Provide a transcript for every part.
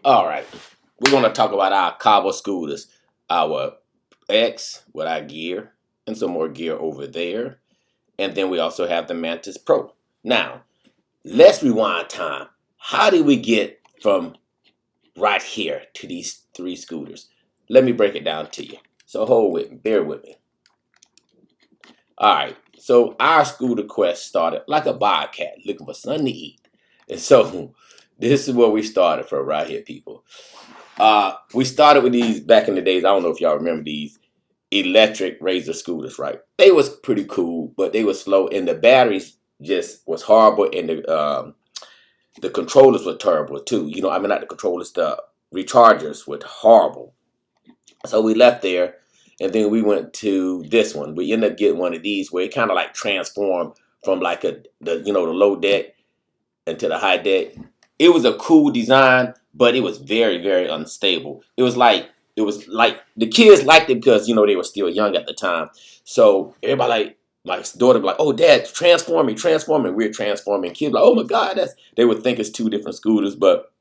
All right, we're going to talk about our Kaabo Scooters, our X with our gear and some more gear over there. And then we also have the Mantis Pro. Now, let's rewind time. How did we get from right here to these three scooters? Let me break it down to you. So hold with me, bear with me. All right, so our scooter quest started like a bobcat looking for something to eat. And so this is where we started from right here, people. We started with these back in the days. I don't know if y'all remember these electric Razor scooters, right? They was pretty cool, but they were slow, and the batteries just was horrible, and the controllers were terrible too. You know, I mean, not the controllers, the rechargers were horrible. So we left there, and then we went to this one. We ended up getting one of these where it kind of like transformed from like the low deck into the high deck. It was a cool design, but it was very, very unstable. It was like the kids liked it because they were still young at the time. So everybody like my daughter be like, "Oh, Dad, transforming, transforming." We're transforming. Kids like, "Oh my God, they would think it's two different scooters, but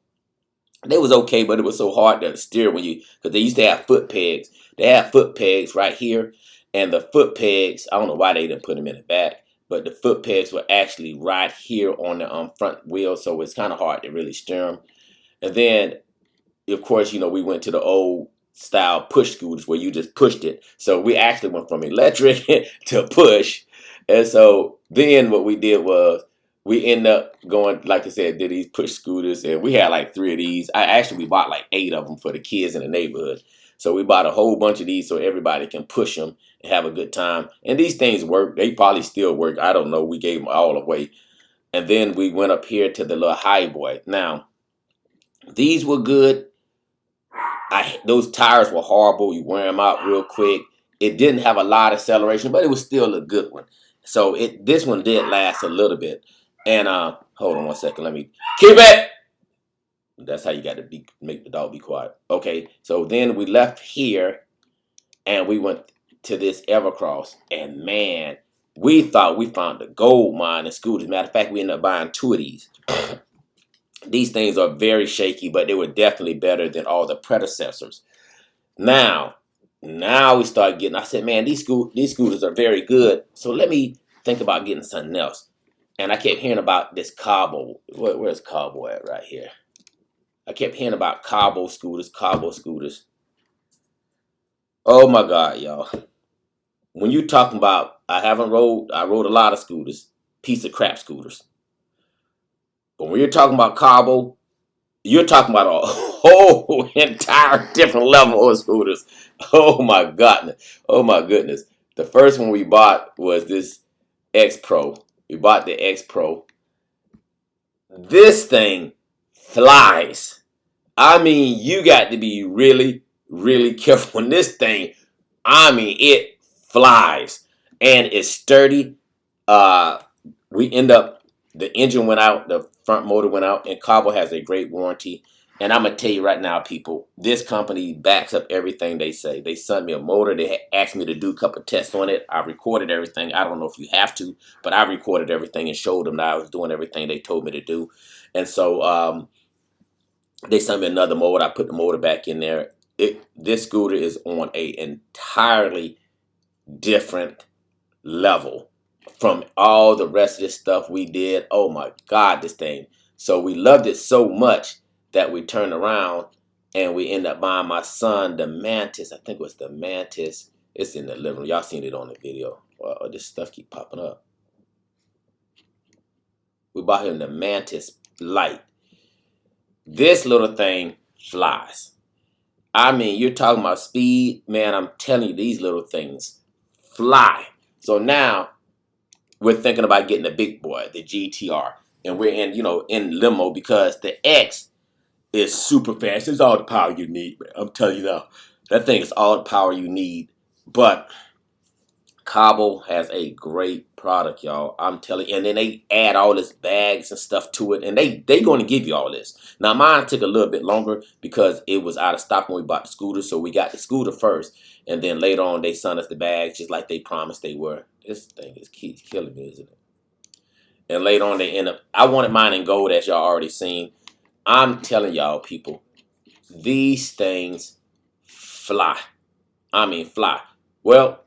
they was okay. But it was so hard to steer because they used to have foot pegs. They had foot pegs right here, and the foot pegs. I don't know why they didn't put them in the back, but the foot pegs were actually right here on the front wheel, so it's kind of hard to really steer them. And then, of course, we went to the old style push scooters where you just pushed it. So we actually went from electric to push. And so then what we did was we ended up going, like I said, did these push scooters, and we had like three of these. We bought like 8 of them for the kids in the neighborhood. So we bought a whole bunch of these so everybody can push them and have a good time. And these things work. They probably still work. I don't know. We gave them all away. And then we went up here to the little high boy. Now, these were good. Those tires were horrible. You wear them out real quick. It didn't have a lot of acceleration, but it was still a good one. So this one did last a little bit. And hold on one second. Let me keep it. That's how you got to make the dog be quiet. Okay. So then we left here and we went to this Evercross. And man, we thought we found the gold mine in scooters. Matter of fact, we ended up buying 2 of these. These things are very shaky, but they were definitely better than all the predecessors. Now we start getting. I said, man, these scooters are very good. So let me think about getting something else. And I kept hearing about this Kaabo. Where's Kaabo at right here? I kept hearing about Kaabo scooters. Kaabo scooters. Oh my God, y'all! When you talking about, I rode a lot of scooters, piece of crap scooters. But when you're talking about Kaabo, you're talking about a whole entire different level of scooters. Oh my goodness. Oh my goodness. The first one we bought was this X Pro. We bought the X Pro. This thing flies. I mean, you got to be really, really careful on this thing. I mean, it flies and it's sturdy. Uh, we end up, the engine went out, the front motor went out, and Kaabo has a great warranty. And I'm going to tell you right now, people, this company backs up everything they say. They sent me a motor. They asked me to do a couple of tests on it. I recorded everything. I don't know if you have to, but I recorded everything and showed them that I was doing everything they told me to do. And so they sent me another motor. I put the motor back in there. This scooter is on an entirely different level from all the rest of this stuff we did. Oh my God, this thing. So we loved it so much that we turned around and we ended up buying my son the Mantis. I think it was the Mantis. It's in the living room. Y'all seen it on the video. This stuff keep popping up. We bought him the Mantis Light. This little thing flies. I mean, you're talking about speed. Man, I'm telling you, these little things fly. So now we're thinking about getting the big boy, the GTR. And we're in limo because the X is super fast. It's all the power you need, man. I'm telling you now. That thing is all the power you need. But Kaabo has a great product, y'all. I'm telling you. And then they add all this bags and stuff to it. And they going to give you all this. Now, mine took a little bit longer because it was out of stock when we bought the scooter. So we got the scooter first. And then later on, they sent us the bags just like they promised they were. This thing keeps killing me, isn't it? And later on, they end up. I wanted mine in gold, as y'all already seen. I'm telling y'all, people, These things fly. I mean, fly. Well,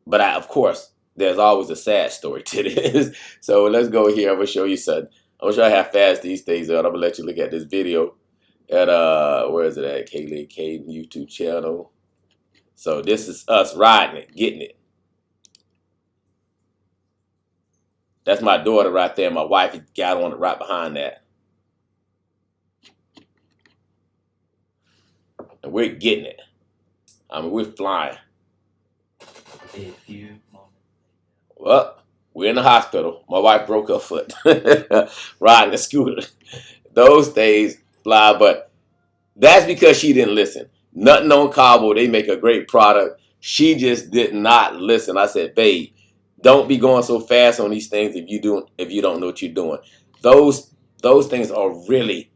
but of course, there's always a sad story to this. So let's go here. I'm gonna show you something. I'm gonna show you how fast these things are. I'm gonna let you look at this video at where is it at? Kaylee K YouTube channel. So this is us riding it, getting it. That's my daughter right there. My wife got on it right behind that, and we're getting it. I mean, we're flying. A few moments. Well, we're in the hospital. My wife broke her foot riding a scooter. Those days fly, but that's because she didn't listen. Nothing on Kaabo. They make a great product. She just did not listen. I said, babe, don't be going so fast on these things if you don't know what you're doing. Those those things are really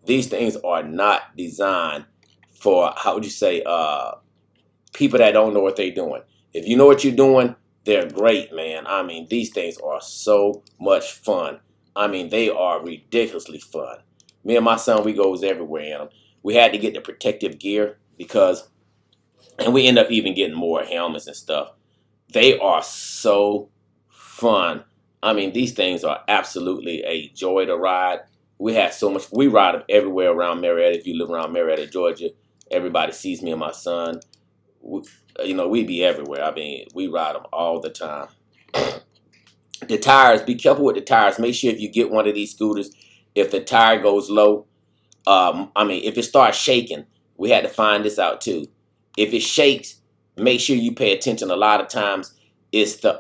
these things are not designed for, how would you say, people that don't know what they're doing. If you know what you're doing, they're great, man. I mean, these things are so much fun. I mean, they are ridiculously fun. Me and my son, we goes everywhere in them. We had to get the protective gear because, and we end up even getting more helmets and stuff. They are so fun. I mean, these things are absolutely a joy to ride. We had so much. We ride them everywhere around Marietta. If you live around Marietta, Georgia, everybody sees me and my son. We, we be everywhere. I mean, we ride them all the time. The tires, be careful with the tires. Make sure if you get one of these scooters, if the tire goes low, I mean, if it starts shaking, we had to find this out too. If it shakes, make sure you pay attention. A lot of times, it's the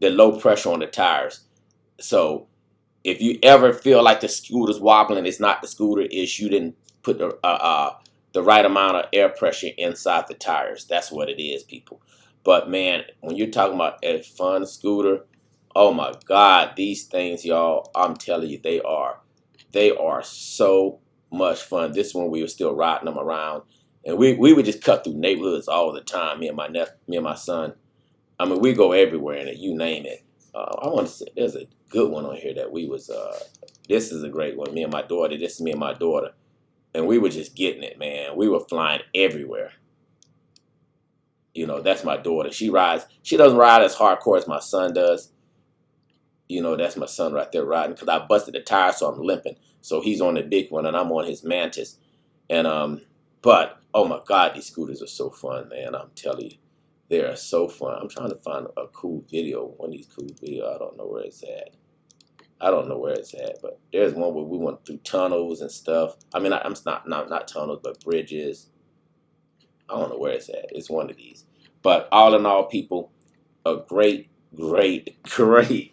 low pressure on the tires. So if you ever feel like the scooter's wobbling, it's not the scooter. It's you didn't put the right amount of air pressure inside the tires. That's what it is, people. But man, when you're talking about a fun scooter, oh my God, these things, y'all, I'm telling you, they are so much fun. This one we were still riding them around, and we would just cut through neighborhoods all the time. Me and my son. I mean, we go everywhere in it. You name it. I want to say there's a good one on here that we was. This is a great one. Me and my daughter. This is me and my daughter, and we were just getting it, man. We were flying everywhere. That's my daughter. She rides. She doesn't ride as hardcore as my son does. That's my son right there riding because I busted the tire, so I'm limping. So he's on the big one, and I'm on his Mantis. And but oh my God, these scooters are so fun, man. I'm telling you, they are so fun. I'm trying to find a cool video. One of these cool videos. I don't know where it's at. I don't know where it's at, but there's one where we went through tunnels and stuff. I mean, I'm not tunnels, but bridges. I don't know where it's at. It's one of these. But all in all, people, a great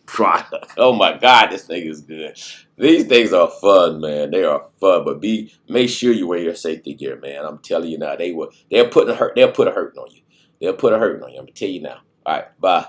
product. Oh my God, this thing is good. These things are fun, man. They are fun, but make sure you wear your safety gear, man. I'm telling you now, they'll put a hurting on you. They'll put a hurting on you. I'm gonna tell you now. All right, bye.